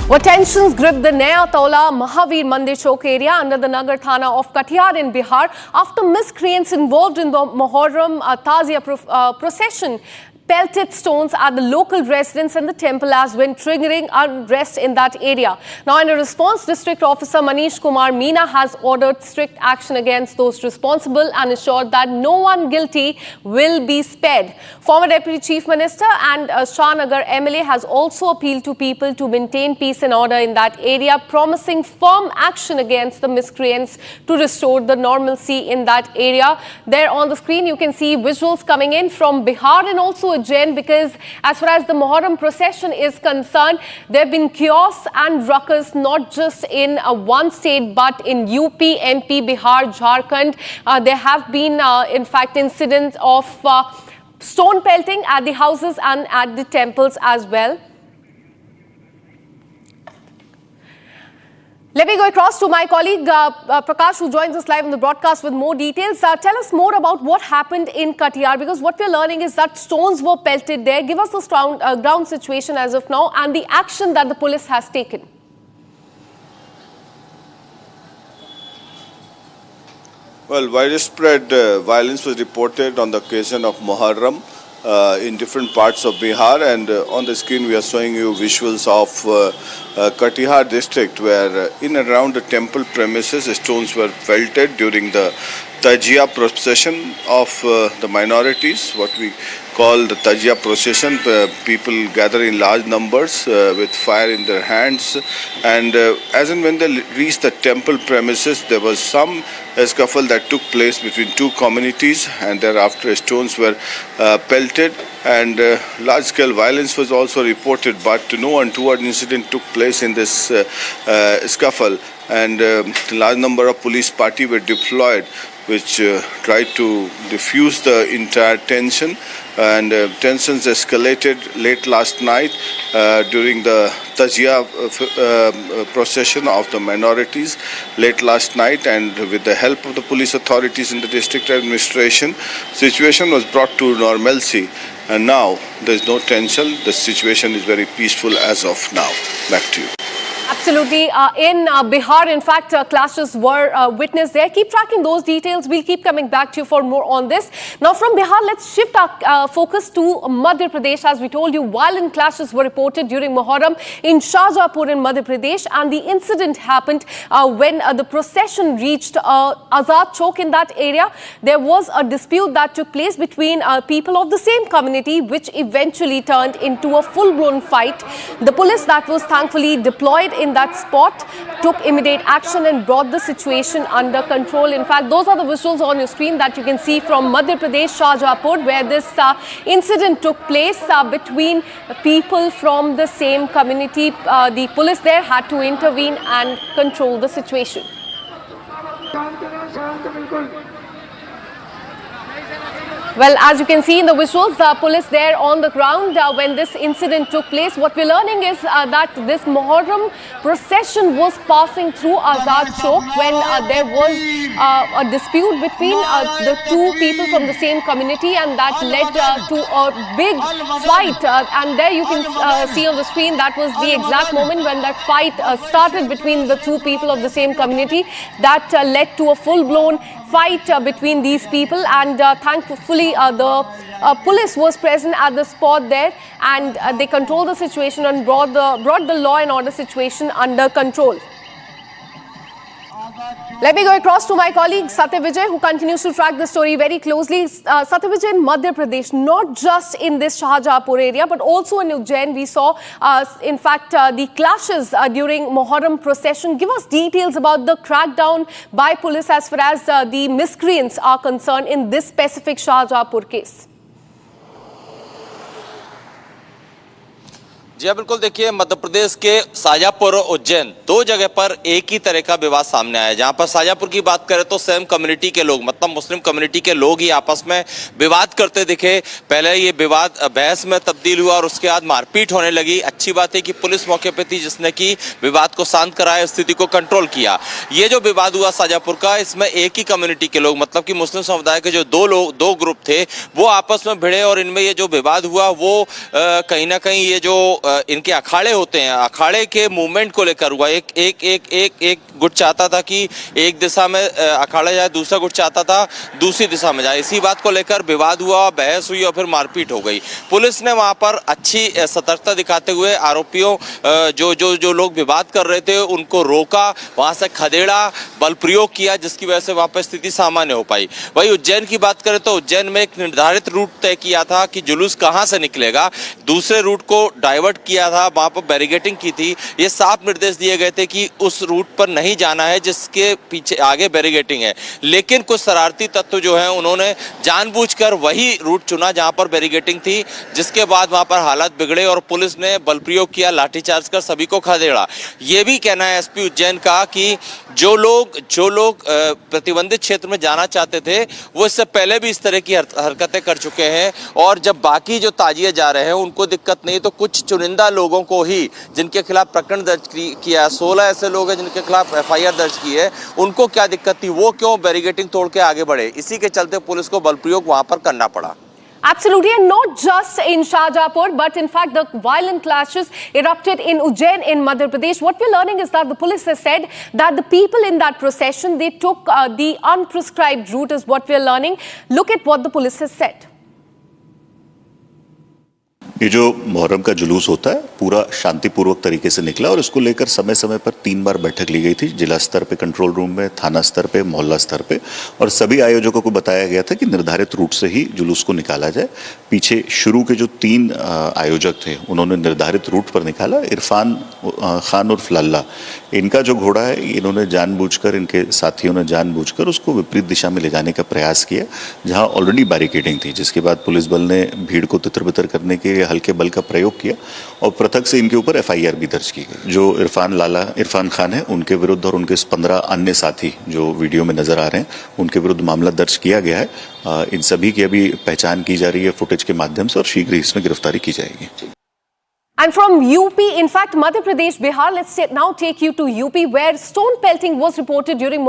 Well, tensions gripped the Naya Tola Mahavir Mandir Chowk area under the Nagar Thana of Katihar in Bihar after miscreants involved in the Muharram Tazia procession pelted stones at the local residents and the temple as well, triggering unrest in that area. Now, in a response, District Officer Manish Kumar Meena has ordered strict action against those responsible and assured that no one guilty will be spared. Former Deputy Chief Minister and Shahnagar MLA has also appealed to people to maintain peace and order in that area, promising firm action against the miscreants to restore the normalcy in that area. There on the screen, you can see visuals coming in from Bihar and also Ujjain, because as far as the Muharram procession is concerned, there have been chaos and ruckus not just in one state but in UP, MP, Bihar, Jharkhand. There have been in fact incidents of stone pelting at the houses and at the temples as well. Let me go across to my colleague Prakash, who joins us live in the broadcast with more details. Tell us more about what happened in Katihar, because what we're learning is that stones were pelted there. Give us the ground situation as of now and the action that the police has taken. Well, widespread violence was reported on the occasion of Muharram in different parts of Bihar, and on the screen we are showing you visuals of Katihar district, where in and around the temple premises stones were pelted during the Tajia procession of the minorities, what we call the Tajia procession. People gather in large numbers with fire in their hands, and as and when they reached the temple premises, there was some scuffle that took place between two communities, and thereafter stones were pelted, and large-scale violence was also reported, but no untoward incident took place in this scuffle, and a large number of police party were deployed, which tried to diffuse the entire tension, and tensions escalated late last night during the Tajia procession of the minorities late last night, and with the help of the police authorities in the district administration, situation was brought to normalcy, and now there is no tension. The situation is very peaceful as of now. Back to you. Absolutely. In Bihar, in fact, clashes were witnessed there. Keep tracking those details. We'll keep coming back to you for more on this. Now, from Bihar, let's shift our focus to Madhya Pradesh. As we told you, violent clashes were reported during Muharram in Shahjahanpur in Madhya Pradesh, and the incident happened when the procession reached Azad Chowk in that area. There was a dispute that took place between people of the same community, which eventually turned into a full-blown fight. The police that was thankfully deployed in that spot took immediate action and brought the situation under control. In fact, those are the visuals on your screen that you can see from Madhya Pradesh, Shahjahanpur, where this incident took place between people from the same community. The police there had to intervene and control the situation. Well, as you can see in the visuals, police there on the ground when this incident took place. What we're learning is that this Muharram procession was passing through Azad Chowk when there was a dispute between the two people from the same community, and that led to a big fight. And there you can see on the screen, that was the exact moment when that fight started between the two people of the same community. That led to a full-blown fight between these people, and thankfully the police was present at the spot there, and they controlled the situation and brought the law and order situation under control. Let me go across to my colleague Satya Vijay, who continues to track the story very closely. Satya Vijay, in Madhya Pradesh, not just in this Shahjahanpur area, but also in Ujjain, we saw, in fact, the clashes during Muharram procession. Give us details about the crackdown by police as far as the miscreants are concerned in this specific Shahjahanpur case. जी हाँ, बिल्कुल। देखिए, मध्य प्रदेश के शाहजहाँपुर और उज्जैन दो जगह पर एक ही तरह का विवाद सामने आया। जहाँ पर शाहजहाँपुर की बात करें तो सेम कम्युनिटी के लोग, मतलब मुस्लिम कम्युनिटी के लोग ही आपस में विवाद करते दिखे। पहले ये विवाद बहस में तब्दील हुआ और उसके बाद मारपीट होने लगी। अच्छी बात है कि पुलिस मौके पर थी, जिसने कि विवाद को शांत कराया, स्थिति को कंट्रोल किया। ये जो विवाद हुआ शाहजहाँपुर का, इसमें एक ही कम्युनिटी के लोग, मतलब कि मुस्लिम समुदाय के जो दो ग्रुप थे, वो आपस में भिड़े और इनमें ये जो विवाद हुआ वो कहीं ना कहीं ये जो इनके अखाड़े होते हैं, अखाड़े के मूवमेंट को लेकर हुआ। एक गुट चाहता था कि एक दिशा में अखाड़ा जाए, दूसरा गुट चाहता था दूसरी दिशा में जाए। इसी बात को लेकर विवाद हुआ, बहस हुई और फिर मारपीट हो गई। पुलिस ने वहां पर अच्छी सतर्कता दिखाते हुए आरोपियों जो लोग विवाद कर रहे थे उनको रोका, वहां से खदेड़ा, बल प्रयोग किया, जिसकी वजह से वहां पर स्थिति सामान्य हो पाई। वही उज्जैन की बात करें तो उज्जैन में एक निर्धारित रूट तय किया था कि जुलूस कहां से निकलेगा, दूसरे रूट को डाइवर्ट किया था, वहां पर बैरिकेडिंग की थी। ये साफ निर्देश दिए गए थे कि उस रूट पर नहीं जाना है जिसके पीछे आगे बैरिकेडिंग है। लेकिन कुछ शरारती तत्व जो हैं उन्होंने जानबूझकर वही रूट चुना जहां पर बैरिकेडिंग थी, जिसके बाद वहां पर हालात बिगड़े और पुलिस ने बल प्रयोग किया, लाठीचार्ज कर सभी को खदेड़ा। ये भी कहना है एसपी उज्जैन का कि जो लोग प्रतिबंधित क्षेत्र में जाना चाहते थे वो इससे पहले भी इस तरह की हरकतें कर चुके हैं, और जब बाकी जो ताजिए जा रहे हैं उनको दिक्कत नहीं, तो कुछ चुनिंदा लोगों को ही, जिनके खिलाफ प्रकरण दर्ज किया है, 16 ऐसे लोग हैं जिनके खिलाफ एफआईआर दर्ज की है, उनको क्या दिक्कत थी, वो क्यों बैरिकेडिंग तोड़ के आगे बढ़े। इसी के चलते पुलिस को बल प्रयोग वहां पर करना पड़ा। Absolutely, and not just in Shahjahanpur, but in fact the violent clashes erupted in Ujjain in Madhya Pradesh. What we're learning is that the police has said that the people in that procession, they took the unprescribed route is what we're learning. Look at what the police has said. ये जो मुहर्रम का जुलूस होता है पूरा शांतिपूर्वक तरीके से निकला और इसको लेकर समय समय पर 3 बार बैठक ली गई थी, जिला स्तर पे कंट्रोल रूम में, थाना स्तर पे, मोहल्ला स्तर पे, और सभी आयोजकों को बताया गया था कि निर्धारित रूट से ही जुलूस को निकाला जाए। पीछे शुरू के जो 3 आयोजक थे उन्होंने निर्धारित रूट पर निकाला। इरफान खान उर्फ लल्ला, इनका जो घोड़ा है इन्होंने जानबूझकर, इनके साथियों ने जानबूझकर उसको विपरीत दिशा में ले जाने का प्रयास किया जहाँ ऑलरेडी बैरिकेडिंग थी, जिसके बाद पुलिस बल ने भीड़ को तितर बितर करने के लिए हल्के बल का प्रयोग किया और पृथक से इनके ऊपर एफआईआर भी दर्ज की गई। जो इरफान खान है उनके विरुद्ध और उनके 15 अन्य साथी जो वीडियो में नजर आ रहे हैं उनके विरुद्ध मामला दर्ज किया गया है। इन सभी की अभी पहचान की जा रही है फुटेज के माध्यम से और शीघ्र ही इसमें गिरफ्तारी की जाएगी। And from UP, in fact, Madhya Pradesh, Bihar, let's now take you to UP where stone pelting was reported during